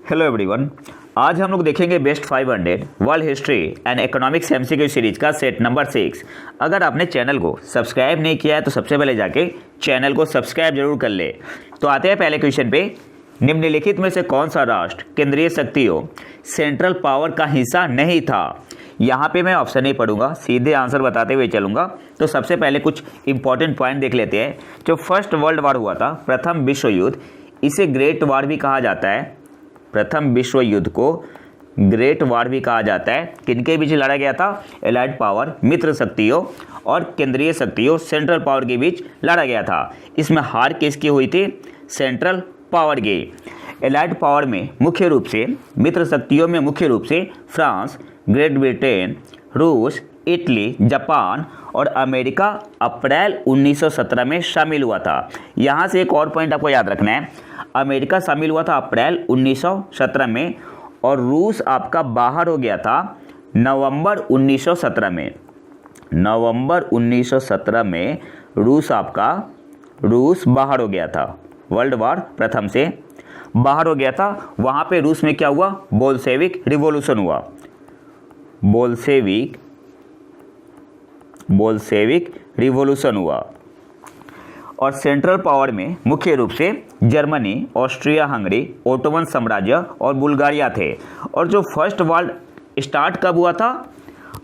Hello everyone. आज हम लोग देखेंगे best 500 world history and economics MCQ series का सेट नंबर 6। अगर आपने चैनल को सब्सक्राइब नहीं किया है तो सबसे पहले जाके चैनल को सब्सक्राइब जरूर कर ले। तो आते हैं पहले क्वेश्चन पे। निम्नलिखित में से कौन सा राष्ट्र केंद्रीय शक्तियों सेंट्रल पावर का हिस्सा नहीं था? यहाँ पे मैं ऑप्शन नहीं पढ़ूंगा, सीधे आंसर बताते हुए चलूंगा। तो सबसे पहले कुछ इंपॉर्टेंट पॉइंट देख लेते हैं। जो फर्स्ट वर्ल्ड वॉर हुआ था, प्रथम विश्व युद्ध, इसे ग्रेट वॉर भी कहा जाता है। प्रथम विश्व युद्ध को ग्रेट वॉर भी कहा जाता है। किनके बीच लड़ा गया था? एलाइड पावर मित्र शक्तियों और केंद्रीय शक्तियों सेंट्रल पावर के बीच लड़ा गया था। इसमें हार किसकी हुई थी? सेंट्रल पावर की। एलाइड पावर में मुख्य रूप से, मित्र शक्तियों में मुख्य रूप से फ्रांस, ग्रेट ब्रिटेन, रूस, इटली, जापान और अमेरिका अप्रैल 1917 में शामिल हुआ था। यहाँ से एक और पॉइंट आपको याद रखना है, अमेरिका शामिल हुआ था अप्रैल 1917 में और रूस आपका बाहर हो गया था नवंबर 1917 में। नवंबर 1917 में रूस बाहर हो गया था, वर्ल्ड वॉर प्रथम से बाहर हो गया था। वहाँ पे रूस में क्या हुआ? बोल्शेविक रिवॉल्यूशन हुआ। बोल्शेविक रिवॉल्यूशन हुआ। और सेंट्रल पावर में मुख्य रूप से जर्मनी, ऑस्ट्रिया हंगरी, ओटोमन साम्राज्य और बुल्गारिया थे। और जो फर्स्ट वर्ल्ड स्टार्ट कब हुआ था?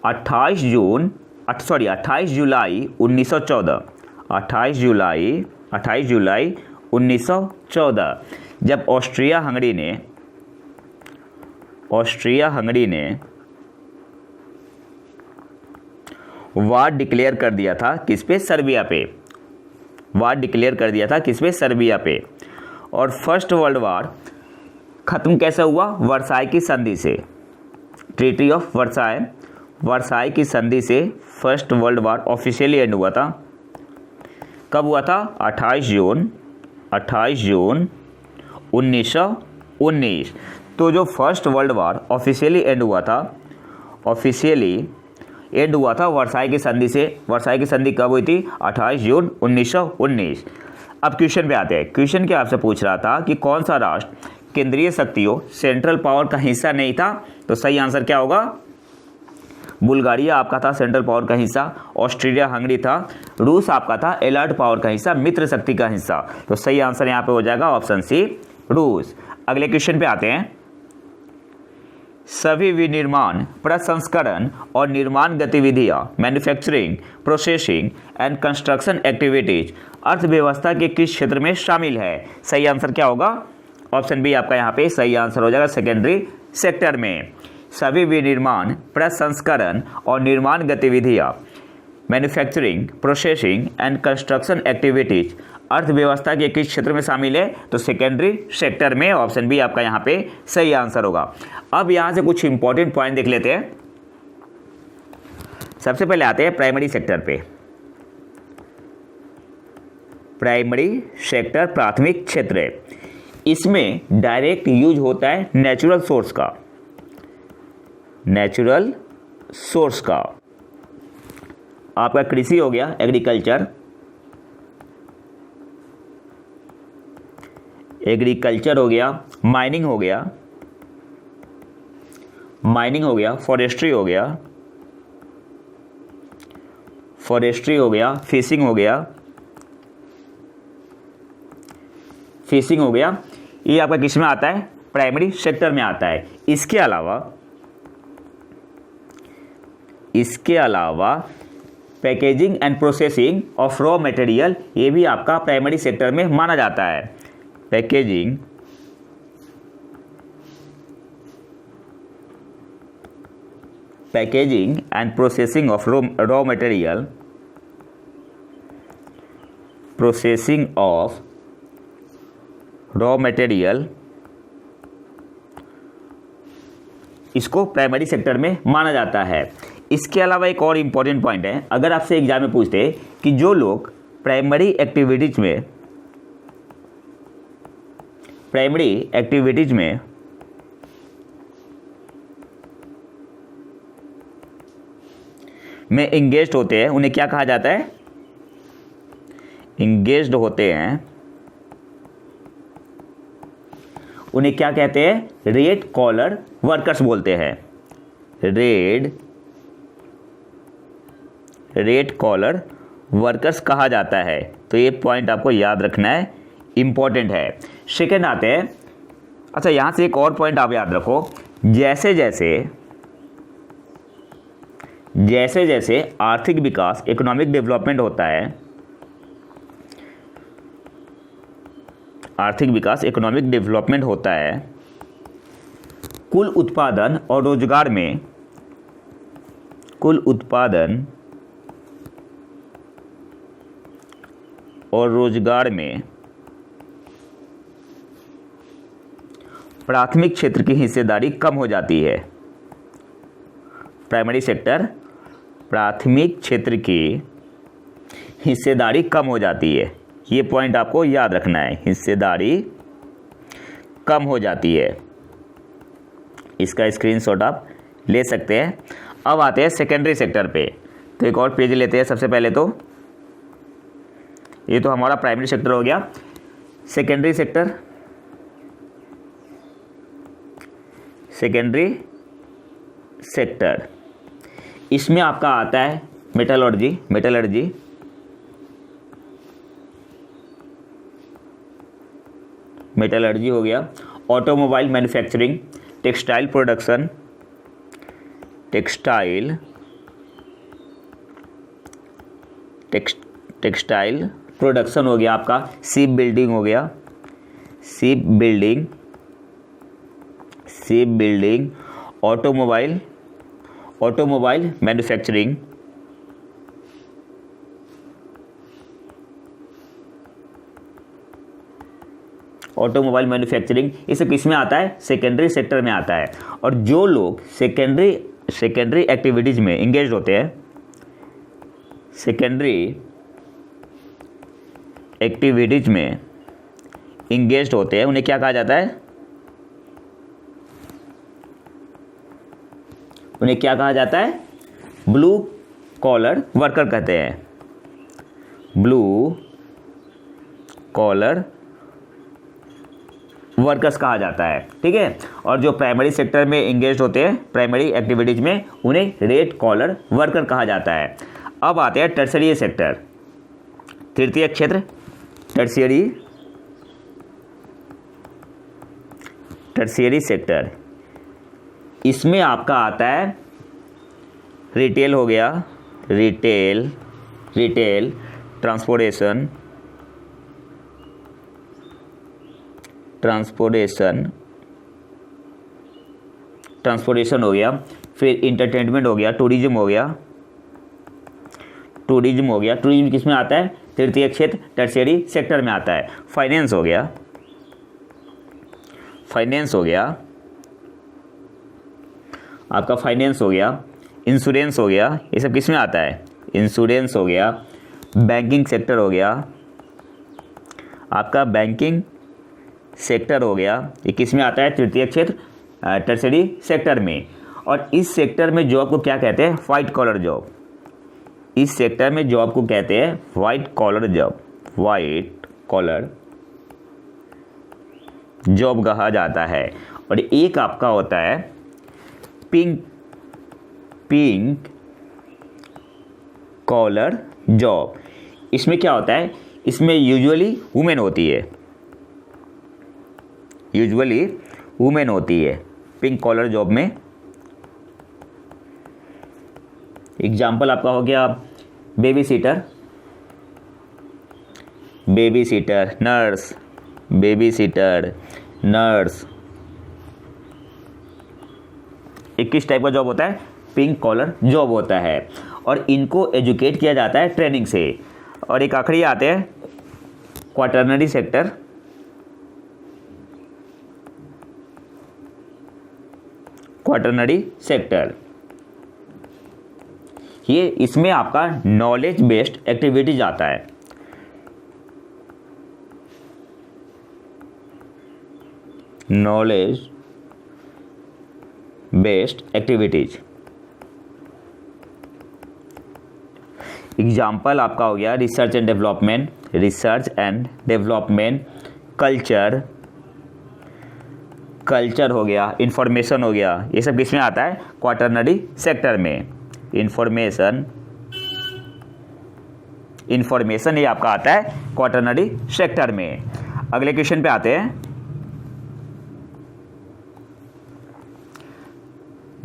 28 जुलाई 1914। 28 जुलाई 1914 जब ऑस्ट्रिया हंगरी ने वार डिक्लेयर कर दिया था किस पे? सर्बिया पे। वार डिक्लेयर कर दिया था किस पे? सर्बिया पे। और फर्स्ट वर्ल्ड वार खत्म कैसे हुआ? वर्साई की संधि से। ट्रीटी ऑफ वर्साई की संधि से first world war officially and हुआ था। कब हुआ था? 28 जून 1919। तो जो first world war officially and हुआ था वर्साई की संधि से। वर्साई की संधि कब हुई थी? 28 जून 1919। अब क्वेश्चन पे आते हैं। क्वेश्चन क्या आपसे पूछ रहा था कि कौन सा राष्ट्र केंद्रीय शक्तियों सेंट्रल पावर का हिस्सा नहीं था? तो सही आंसर क्या होगा? बुल्गारिया आपका था सेंट्रल पावर का हिस्सा, ऑस्ट्रिया हंगरी था, रूस आपका था एलाइड पावर का हिस्सा, मित्र शक्ति का हिस्सा। तो सही आंसर यहाँ पे हो जाएगा ऑप्शन सी, रूस। अगले क्वेश्चन पे आते हैं। सभी विनिर्माण, प्रसंस्करण और निर्माण गतिविधियां, manufacturing, processing and construction activities अर्थव्यवस्था के किस क्षेत्र में शामिल है? सही आंसर क्या होगा? ऑप्शन बी आपका यहाँ पे सही आंसर हो जाएगा, सेकेंडरी सेक्टर में। सभी विनिर्माण, प्रसंस्करण और निर्माण गतिविधियां, manufacturing, processing and construction activities अर्थव्यवस्था के किस क्षेत्र में शामिल है? तो सेकेंडरी सेक्टर में। ऑप्शन बी आपका यहाँ पे सही आंसर होगा। अब यहाँ से कुछ इंपॉर्टेंट पॉइंट देख लेते हैं। सबसे पहले आते हैं प्राइमरी सेक्टर पे। प्राइमरी सेक्टर प्राथमिक क्षेत्र, इसमें डायरेक्ट यूज होता है नेचुरल सोर्स का। आपका कृषि हो गया, एग्रीकल्चर हो गया, माइनिंग हो गया, फॉरेस्ट्री हो गया, फिशिंग हो गया। ये आपका किस में आता है? प्राइमरी सेक्टर में आता है। इसके अलावा packaging and processing of raw material, ये भी आपका प्राइमरी सेक्टर में माना जाता है। Packaging and processing of raw material, इसको प्राइमरी सेक्टर में माना जाता है। इसके अलावा एक और इंपॉर्टेंट पॉइंट है, अगर आपसे एग्जाम में पूछते हैं कि जो लोग प्राइमरी एक्टिविटीज में इंगेज्ड होते हैं, उन्हें क्या कहा जाता है? इंगेज्ड होते हैं उन्हें क्या कहते हैं? रेड कॉलर वर्कर्स बोलते हैं। रेड कॉलर वर्कर्स कहा जाता है। तो ये पॉइंट आपको याद रखना है, इम्पॉर्टेंट है। सेकेंड आते हैं, अच्छा यहाँ से एक और पॉइंट आप याद रखो, जैसे जैसे आर्थिक विकास, इकोनॉमिक डेवलपमेंट होता है, आर्थिक विकास इकोनॉमिक डेवलपमेंट होता है, कुल उत्पादन और रोजगार में प्राथमिक क्षेत्र की हिस्सेदारी कम हो जाती है। प्राइमरी सेक्टर, प्राथमिक क्षेत्र की हिस्सेदारी कम हो जाती है। ये पॉइंट आपको याद रखना है, हिस्सेदारी कम हो जाती है। इसका स्क्रीनशॉट आप ले सकते हैं। अब आते हैं सेकेंडरी सेक्टर पे। तो एक और पेज लेते हैं। सबसे पहले तो ये तो हमारा प्राइमरी सेक्टर हो गया। सेकेंडरी सेक्टर, इसमें आपका आता है मेटलर्जी हो गया, automobile manufacturing, textile production, textile production हो गया आपका, शिप बिल्डिंग, ऑटोमोबाइल मैन्युफैक्चरिंग, ये सब किस में आता है? सेकेंडरी सेक्टर में आता है। और जो लोग सेकेंडरी एक्टिविटीज़ में इंगेज होते हैं, उन्हें क्या कहा जाता है? ब्लू कॉलर वर्कर कहते हैं। ब्लू कॉलर वर्कर्स कहा जाता है, ठीक है। और जो प्राइमरी सेक्टर में इंगेज होते हैं, प्राइमरी एक्टिविटीज़ में, उन्हें रेड कॉलर वर्कर कहा जाता है। अब आते हैं टर्शरी सेक्टर, तृतीय क्षेत्र, टर्शियरी सेक्टर। इसमें आपका आता है रिटेल हो गया, रिटेल, ट्रांसपोर्टेशन हो गया, फिर इंटरटेनमेंट हो गया, टूरिज्म हो गया। टूरिज्म किस में आता है? तृतीय क्षेत्र, टर्शियरी सेक्टर में आता है। फाइनेंस हो गया, आपका फाइनेंस हो गया, इंश्योरेंस हो गया, ये सब किस में आता है? इंश्योरेंस हो गया। बैंकिंग सेक्टर हो गया, आपका बैंकिंग सेक्टर हो गया, ये किस में आता है? तृतीय क्षेत्र, टर्शियरी सेक्टर में। और इस सेक्टर में जॉब को क्या कहते हैं? White collar job. इस सेक्टर में जॉब को कहते हैं वाइट कॉलर जॉब कहा जाता है। और एक आपका होता है पिंक कॉलर जॉब। इसमें क्या होता है? इसमें यूजुअली वुमेन होती है पिंक कॉलर जॉब में। एग्जाम्पल आपका हो गया बेबी सीटर, नर्स। एक किस टाइप का जॉब होता है? पिंक कॉलर जॉब होता है। और इनको एजुकेट किया जाता है ट्रेनिंग से। और एक आखिरी आते हैं क्वाटरनरी सेक्टर। ये इसमें आपका नॉलेज बेस्ड एक्टिविटीज आता है। एग्जाम्पल आपका हो गया research and development, culture, culture हो गया, इंफॉर्मेशन हो गया, ये सब किस में आता है? क्वाटरनरी सेक्टर में। इंफॉर्मेशन ये आपका आता है क्वाटरनरी सेक्टर में। अगले क्वेश्चन पे आते हैं।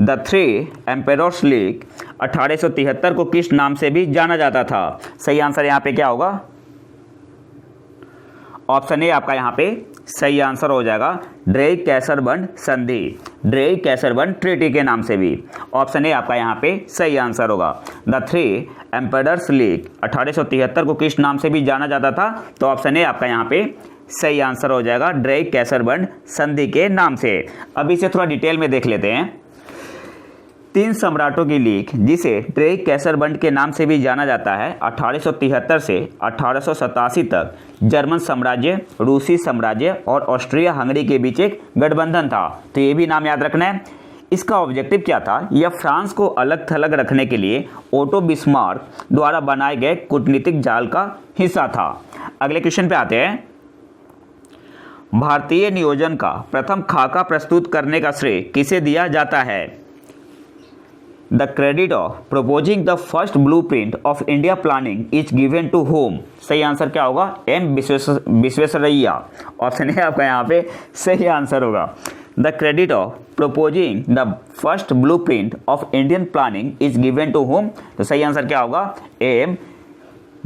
द थ्री एम्पेरर्स लीग 1873 को किस नाम से भी जाना जाता था? सही आंसर यहाँ पे क्या होगा? ऑप्शन ए आपका यहाँ पे सही आंसर हो जाएगा, ड्रेक-कैसरबंड संधि, ड्रेक-कैसरबंड ट्रीटी के नाम से भी। ऑप्शन ए आपका यहाँ पे सही आंसर होगा। द थ्री एम्पेरर्स लीग 1873 को किस नाम से भी जाना जाता था? तो ऑप्शन ए आपका यहाँ पे सही आंसर हो जाएगा, ड्रेक-कैसरबंड संधि के नाम से। अब इसे थोड़ा डिटेल में देख लेते हैं। तीन सम्राटों की लीग, जिसे ड्रेक-कैसरबंड के नाम से भी जाना जाता है, 1873 से 1887 तक जर्मन साम्राज्य, रूसी साम्राज्य और ऑस्ट्रिया हंगरी के बीच एक गठबंधन था। तो ये भी नाम याद रखना है। इसका ऑब्जेक्टिव क्या था? यह फ्रांस को अलग थलग रखने के लिए ओटो बिस्मार्क द्वारा बनाए गए कूटनीतिक जाल का हिस्सा था। अगले क्वेश्चन पे आते हैं। भारतीय नियोजन का प्रथम खाका प्रस्तुत करने का श्रेय किसे दिया जाता है? The credit of proposing the first blueprint of India planning is given to whom? सही आंसर क्या होगा? एम विश्वेश्वरैया। ऑप्शन है आपका यहाँ पे सही आंसर होगा। The credit of proposing the first blueprint of Indian planning is given to whom? तो सही आंसर क्या होगा? एम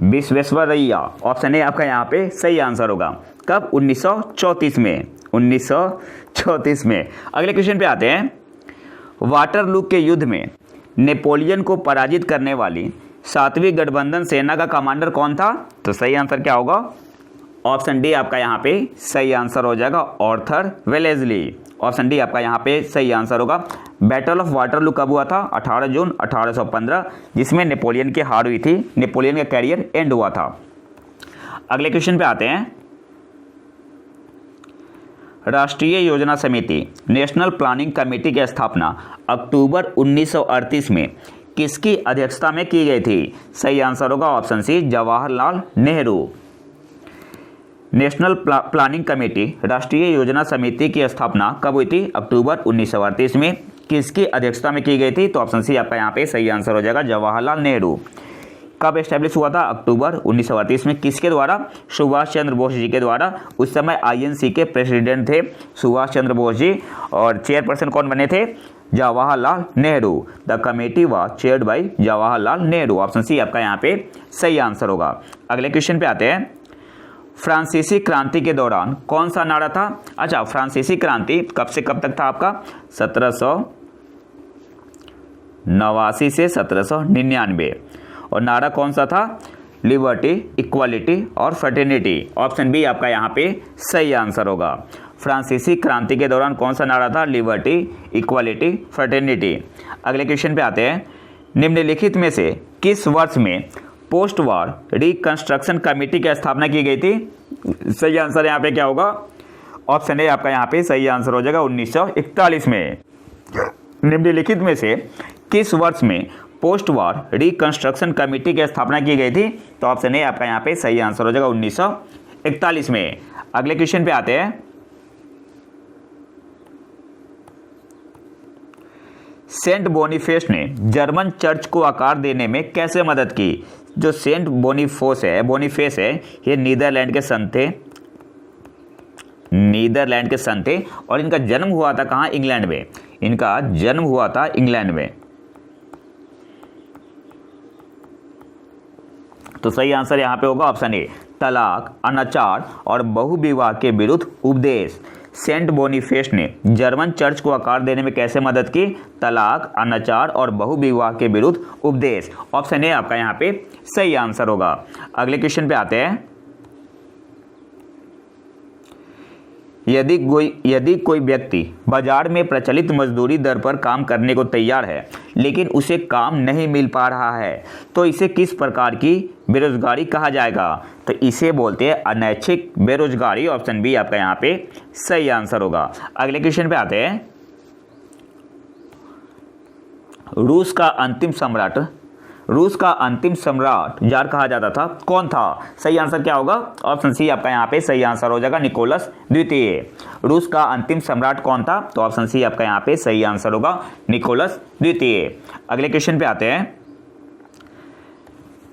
विश्वेश्वरैया। ऑप्शन है आपका यहाँ पे सही आंसर होगा। कब? 1934 में। 1934 में। अगले क्वेश्चन पे आते हैं। वाटरलू के युद्ध में नेपोलियन को पराजित करने वाली 7वीं गठबंधन सेना का कमांडर कौन था? तो सही आंसर क्या होगा? ऑप्शन डी आपका यहाँ पे सही आंसर हो जाएगा, आर्थर वेलेस्ली। ऑप्शन डी आपका यहाँ पे सही आंसर होगा। बैटल ऑफ वाटरलू कब हुआ था? 18 जून 1815, जिसमें नेपोलियन की हार हुई थी, नेपोलियन का कैरियर एंड हुआ था। अगले क्वेश्चन पे आते हैं। राष्ट्रीय योजना समिति, नेशनल प्लानिंग कमेटी की स्थापना अक्टूबर 1938 में किसकी अध्यक्षता में की गई थी? सही आंसर होगा option C, Jawaharlal Nehru. National planning committee, राष्ट्रीय योजना समिति की स्थापना कब हुई थी? अक्टूबर 1938 में। किसकी अध्यक्षता में की गई थी? तो ऑप्शन सी आपका यहाँ पे सही आंसर हो जाएगा, जवाहरलाल नेहरू। कब एस्टेब्लिश हुआ था? अक्टूबर 1938 में। किसके द्वारा? सुभाष चंद्र बोस जी के द्वारा। उस समय आईएनसी के प्रेसिडेंट थे सुभाष चंद्र बोस जी, और चेयरपर्सन कौन बने थे? Jawaharlal Nehru. The committee was chaired by Jawaharlal Nehru. Option C आपका यहाँ पे सही आंसर होगा। अगले क्वेश्चन पे आते हैं। फ्रांसीसी क्रांति के दौरान कौन सा नारा था? अच्छा, फ्रांसीसी क्रांति कब से कब तक था आपका? 1789 से 1799। और नारा कौन सा था? लिबर्टी, इक्वालिटी और फ्रेटर्निटी। ऑप्शन बी आपका यहाँ पे सही आंसर होगा। फ्रांसीसी क्रांति के दौरान कौन सा नारा था? Liberty, equality, fraternity. अगले क्वेश्चन पे आते हैं। निम्नलिखित में से किस वर्ष में पोस्ट वॉर रिकंस्ट्रक्शन कमेटी की स्थापना की गई थी? सही आंसर यहाँ पे क्या होगा? ऑप्शन ए आपका यहाँ पे सही आंसर हो जाएगा, 1941 में। निम्नलिखित में से किस वर्ष में पोस्ट वॉर रिकंस्ट्रक्शन कमेटी की स्थापना की गई थी? तो ऑप्शन ए आपका यहाँ पे सही आंसर हो जाएगा, 1941 में। अगले क्वेश्चन पे आते हैं। सेंट बोनीफेस ने जर्मन चर्च को आकार देने में कैसे मदद की? जो सेंट बोनीफेस है, ये नीदरलैंड के संत थे और इनका जन्म हुआ था कहाँ? इंग्लैंड में। इनका जन्म हुआ था इंग्लैंड में। तो सही आंसर यहाँ पे होगा ऑप्शन ए, तलाक, अनाचार और बहुविवाह के विरुद्ध उपदेश। सेंट बोनीफेस ने जर्मन चर्च को आकार देने में कैसे मदद की? तलाक, अनाचार और बहुविवाह के विरुद्ध उपदेश। ऑप्शन ए आपका यहाँ पे सही आंसर होगा। अगले क्वेश्चन पे आते हैं। यदि कोई व्यक्ति बाजार में प्रचलित मजदूरी दर पर काम करने को तैयार है लेकिन उसे काम नहीं मिल पा रहा है, तो इसे किस प्रकार की बेरोजगारी कहा जाएगा? तो इसे बोलते हैं अनैच्छिक बेरोजगारी। ऑप्शन बी आपका यहाँ पे सही आंसर होगा। अगले क्वेश्चन पे आते हैं। रूस का अंतिम सम्राट रूस का अंतिम सम्राट जार कहा जाता था, कौन था? सही आंसर क्या होगा? ऑप्शन सी आपका यहाँ पे सही आंसर हो जाएगा, निकोलस द्वितीय। रूस का अंतिम सम्राट कौन था? तो ऑप्शन सी आपका यहाँ पे सही आंसर होगा, निकोलस द्वितीय। अगले क्वेश्चन पे आते हैं।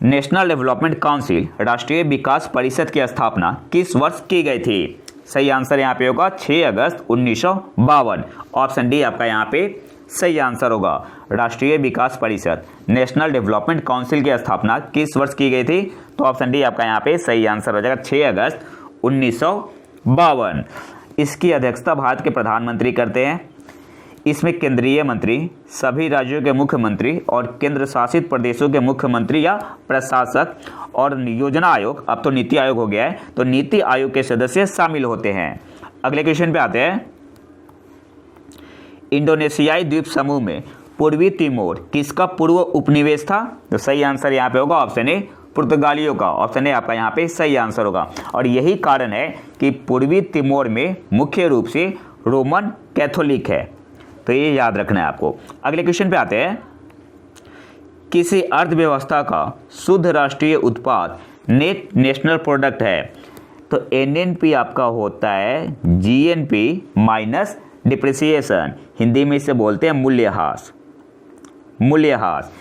नेशनल डेवलपमेंट काउंसिल राष्ट्रीय विकास परिषद की स्थापना किस वर्ष की गई थी? सही आंसर यहाँ पे होगा 6 अगस्त 1952। ऑप्शन डी आपका यहाँ पे सही आंसर होगा। राष्ट्रीय विकास परिषद नेशनल डेवलपमेंट काउंसिल की स्थापना किस वर्ष की गई थी? तो ऑप्शन डी आपका यहाँ पे सही आंसर हो जाएगा 6 अगस्त 1952। इसकी अध्यक्षता भारत के प्रधानमंत्री करते हैं। इसमें केंद्रीय मंत्री, सभी राज्यों के मुख्यमंत्री और केंद्र शासित प्रदेशों के मुख्यमंत्री या प्रशासक और योजना आयोग, अब तो नीति आयोग हो गया है, तो नीति आयोग के सदस्य शामिल होते हैं। अगले क्वेश्चन पे आते हैं। इंडोनेशियाई द्वीप समूह में पूर्वी तिमोर किसका पूर्व उपनिवेश था? तो सही आंसर यहाँ पे होगा ऑप्शन ए, पुर्तगालियों का। ऑप्शन ए आपका यहाँ पे सही आंसर होगा। और यही कारण है कि पूर्वी तिमोर में मुख्य रूप से रोमन कैथोलिक है, तो ये याद रखना है आपको। अगले क्वेश्चन पे आते हैं। किसी अर्थव्यवस्था का शुद्ध राष्ट्रीय उत्पाद नेट नेशनल प्रोडक्ट है, तो एनएनपी आपका होता है जीएनपी माइनस डिप्रिसिएशन, हिंदी में इसे बोलते हैं मूल्यह्रास। मूल्यह्रास।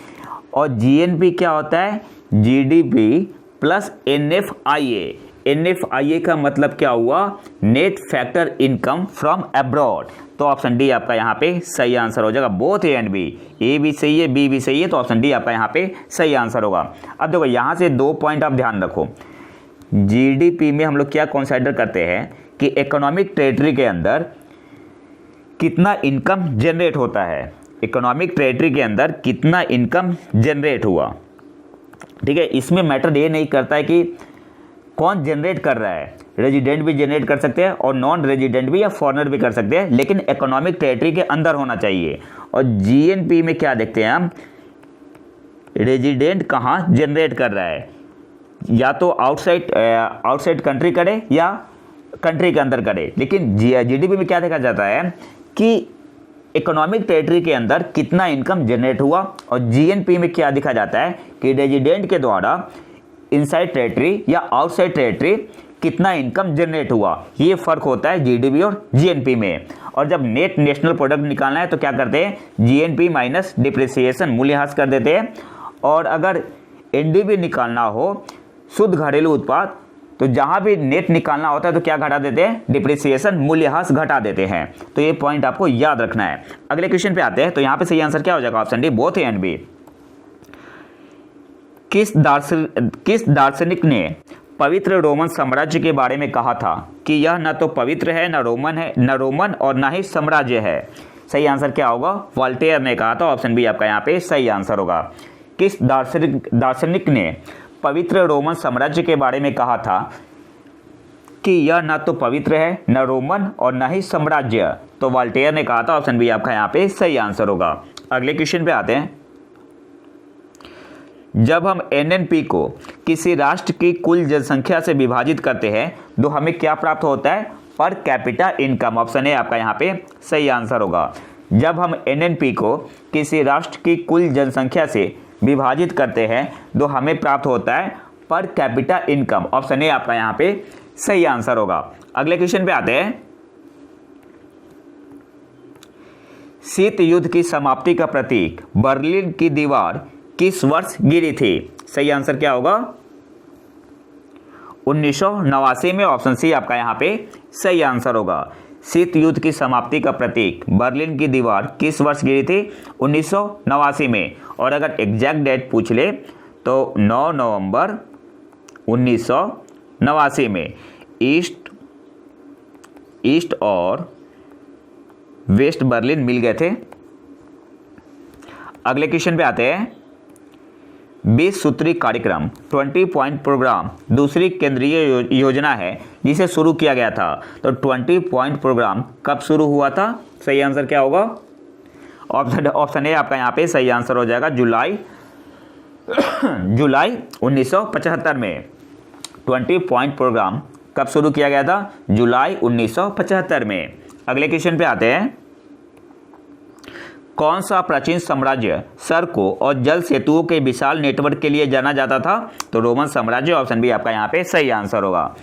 और जीएनपी क्या होता है? GDP plus NFIA. एनएफआईए का मतलब क्या हुआ? Net factor income from abroad. तो ऑप्शन डी आपका यहाँ पे सही आंसर हो जाएगा। बोथ ए एंड बी, ए भी सही है, बी भी सही है, तो ऑप्शन डी आपका यहाँ पे सही आंसर होगा। अब देखो यहाँ से 2 पॉइंट आप ध्यान रखो। जीडीपी में हम लोग क्या कंसीडर करते हैं कि इकोनॉमिक टेरिटरी के अंदर कितना इनकम जनरेट होता है, इकोनॉमिक टेरिटरी के अंदर कितना इनकम जनरेट हुआ, ठीक है। इसमें मैटर ये नहीं करता है कि कौन जनरेट कर रहा है, रेजिडेंट भी जनरेट कर सकते हैं और नॉन रेजिडेंट भी या फॉरेनर भी कर सकते हैं, लेकिन इकोनॉमिक टेरिटरी के अंदर होना चाहिए। और जीएनपी में क्या देखते हैं हम? रेजिडेंट कहाँ जनरेट कर रहा है, या तो आउटसाइड कंट्री करे या कंट्री के अंदर करे। लेकिन जीडीपी में क्या देखा जाता है कि इकोनॉमिक टेरिटरी के अंदर कितना इनकम जनरेट हुआ, और जीएनपी में क्या देखा जाता है कि रेजिडेंट के द्वारा इनसाइड टेरिटरी या आउटसाइड टेरिटरी कितना इनकम जनरेट हुआ। ये फर्क होता है जीडीपी और जीएनपी में। और जब नेट नेशनल प्रोडक्ट निकालना है तो क्या करते हैं? जीएनपी माइनस डिप्रिसिएशन, मूल्यह्रास कर देते हैं। और अगर एनडीबी निकालना हो, शुद्ध घरेलू उत्पाद, तो जहां भी नेट निकालना होता है तो क्या घटा देते हैं? डिप्रिसिएशन, मूल्यह्रास घटा देते हैं। तो ये पॉइंट आपको याद रखना है। अगले क्वेश्चन पे आते हैं। तो यहाँ पे सही आंसर क्या हो जाएगा? Option D, both A and B. किस दार्शनिक ने पवित्र रोमन साम्राज्य के बारे में कहा था कि यह न तो पवित्र है, न रोमन और न ही साम्राज्य है? सही आंसर क्या होगा? वॉल्टेयर ने कहा था। ऑप्शन बी आपका यहाँ पे सही आंसर होगा। किस दार्शनिक ने पवित्र रोमन साम्राज्य के बारे में कहा था कि यह न तो पवित्र है, न रोमन और न ही साम्राज्य? तो वॉल्टेयर ने कहा था। ऑप्शन बी आपका यहाँ पे सही आंसर होगा। अगले क्वेश्चन पे आते हैं। जब हम एनएनपी को किसी राष्ट्र की कुल जनसंख्या से विभाजित करते हैं तो हमें क्या प्राप्त होता है? Per capita income. Option A आपका यहाँ पे सही आंसर होगा। जब हम एनएनपी को किसी राष्ट्र की कुल जनसंख्या से विभाजित करते हैं तो हमें प्राप्त होता है per capita income. Option A आपका यहाँ पे सही आंसर होगा। अगले क्वेश्चन पे आते हैं। शीत युद्ध की समाप्ति का प्रतीक बर्लिन की दीवार किस वर्ष गिरी थी? सही आंसर क्या होगा? 1989 में। ऑप्शन सी आपका यहाँ पे सही आंसर होगा। शीत युद्ध की समाप्ति का प्रतीक बर्लिन की दीवार किस वर्ष गिरी थी? 1989 में। और अगर एग्जैक्ट डेट पूछ ले तो 9 नवंबर 1989 में ईस्ट और वेस्ट बर्लिन मिल गए थे। अगले क्वेश्चन पे आते हैं। 20 सूत्री कार्यक्रम 20 पॉइंट प्रोग्राम दूसरी केंद्रीय योजना है जिसे शुरू किया गया था। तो 20 पॉइंट प्रोग्राम कब शुरू हुआ था? सही आंसर क्या होगा? ऑप्शन ए आपका यहाँ पे सही आंसर हो जाएगा। जुलाई 1975 में 20 पॉइंट प्रोग्राम कब शुरू किया गया था? जुलाई 1975 में। अगले क्वेश्चन पे आते हैं। कौन सा प्राचीन साम्राज्य सड़कों और जल सेतुओं के विशाल नेटवर्क के लिए जाना जाता था? तो रोमन साम्राज्य। ऑप्शन बी आपका यहाँ पे सही आंसर होगा।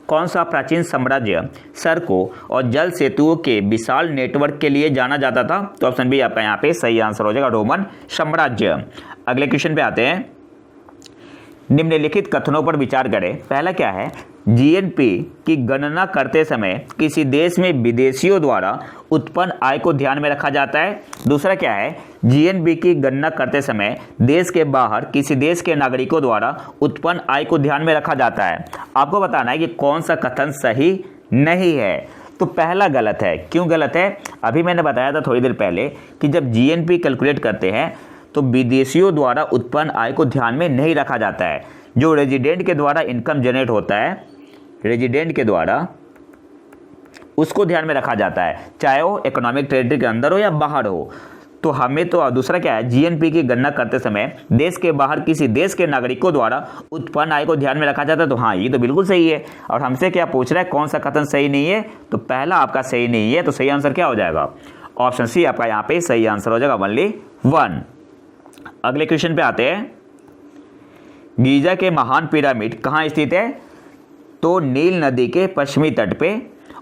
कौन सा प्राचीन साम्राज्य सड़कों और जल सेतुओं के विशाल नेटवर्क के लिए जाना जाता था? तो ऑप्शन बी आपका यहाँ पे सही आंसर हो जाएगा, रोमन साम्राज्य। अगले क्वेश्चन पे आते हैं। निम्नलिखित कथनों पर विचार करें। पहला क्या है? जीएनपी की गणना करते समय किसी देश में विदेशियों द्वारा उत्पन्न आय को ध्यान में रखा जाता है। दूसरा क्या है? जीएनपी की गणना करते समय देश के बाहर किसी देश के नागरिकों द्वारा उत्पन्न आय को ध्यान में रखा जाता है। आपको बताना है कि कौन सा कथन सही नहीं है। तो पहला गलत है। क्यों गलत है? अभी मैंने बताया था थोड़ी देर पहले कि जब जीएनपी कैलकुलेट करते हैं तो विदेशियों द्वारा उत्पन्न आय को ध्यान में नहीं रखा जाता है। जो रेजिडेंट के द्वारा इनकम जनरेट होता है, रेजिडेंट के द्वारा, उसको ध्यान में रखा जाता है, चाहे वो इकोनॉमिक टेरिटरी के अंदर हो या बाहर हो। तो हमें तो दूसरा क्या है? जीएनपी की गणना करते समय देश के बाहर किसी देश के नागरिकों द्वारा उत्पन्न आय को ध्यान में रखा जाता है। तो हाँ, ये तो बिल्कुल सही है। और हमसे क्या पूछ रहा है? कौन सा कथन सही नहीं है? तो पहला आपका सही नहीं है। तो सही आंसर क्या हो जाएगा? ऑप्शन सी आपका यहाँ पे सही आंसर हो जाएगा, ओनली 1। अगले क्वेश्चन पे आते हैं। गीजा के महान पिरामिड कहाँ स्थित है? तो नील नदी के पश्चिमी तट पे।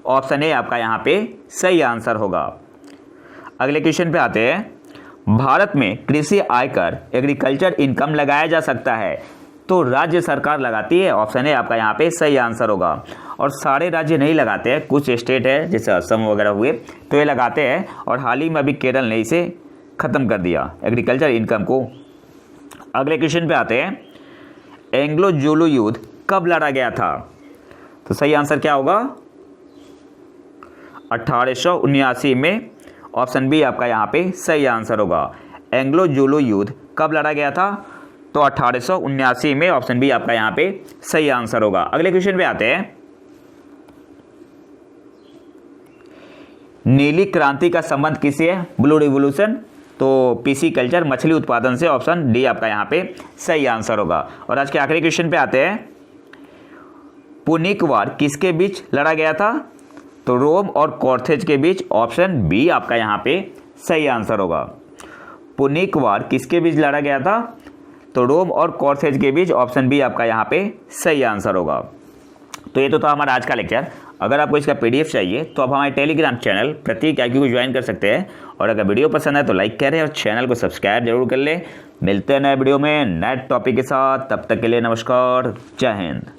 ऑप्शन ए आपका यहाँ पे सही आंसर होगा। अगले क्वेश्चन पे आते हैं। भारत में कृषि आयकर, एग्रीकल्चर इनकम लगाया जा सकता है तो राज्य सरकार लगाती है। ऑप्शन ए आपका यहाँ पे सही आंसर होगा। और सारे राज्य नहीं लगाते हैं, कुछ स्टेट है जैसे असम वगैरह हुए तो ये लगाते हैं। और हाल ही में अभी केरल ने इसे ख़त्म कर दिया, एग्रीकल्चर इनकम को। अगले क्वेश्चन पे आते हैं। एंग्लो जोलो युद्ध कब लड़ा गया था? तो सही आंसर क्या होगा? 1879 में। ऑप्शन बी आपका यहाँ पे सही आंसर होगा। एंग्लो जोलो युद्ध कब लड़ा गया था? तो 1879 में। ऑप्शन बी आपका यहाँ पे सही आंसर होगा। अगले क्वेश्चन पे आते हैं। नीली क्रांति का संबंध किससे है? Blue revolution. तो पीसी कल्चर, मछली उत्पादन से। ऑप्शन डी आपका यहाँ पे सही आंसर होगा। और आज के आखिरी क्वेश्चन पे आते हैं। पुनिक वार किसके बीच लड़ा गया था? तो रोम और कॉर्थेज के बीच। ऑप्शन बी आपका यहाँ पे सही आंसर होगा। पुनिक वार किसके बीच लड़ा गया था? तो रोम और कॉर्थेज के बीच। ऑप्शन बी आपका यहाँ पे सही आंसर होगा। तो ये तो था हमारा आज का लेक्चर। अगर आपको इसका पीडीएफ चाहिए तो आप हमारे टेलीग्राम चैनल प्रतीक IQ को ज्वाइन कर सकते हैं। और अगर वीडियो पसंद है तो लाइक करें और चैनल को सब्सक्राइब जरूर कर लें। मिलते हैं नए वीडियो में नए टॉपिक के साथ। तब तक के लिए नमस्कार, जय हिंद।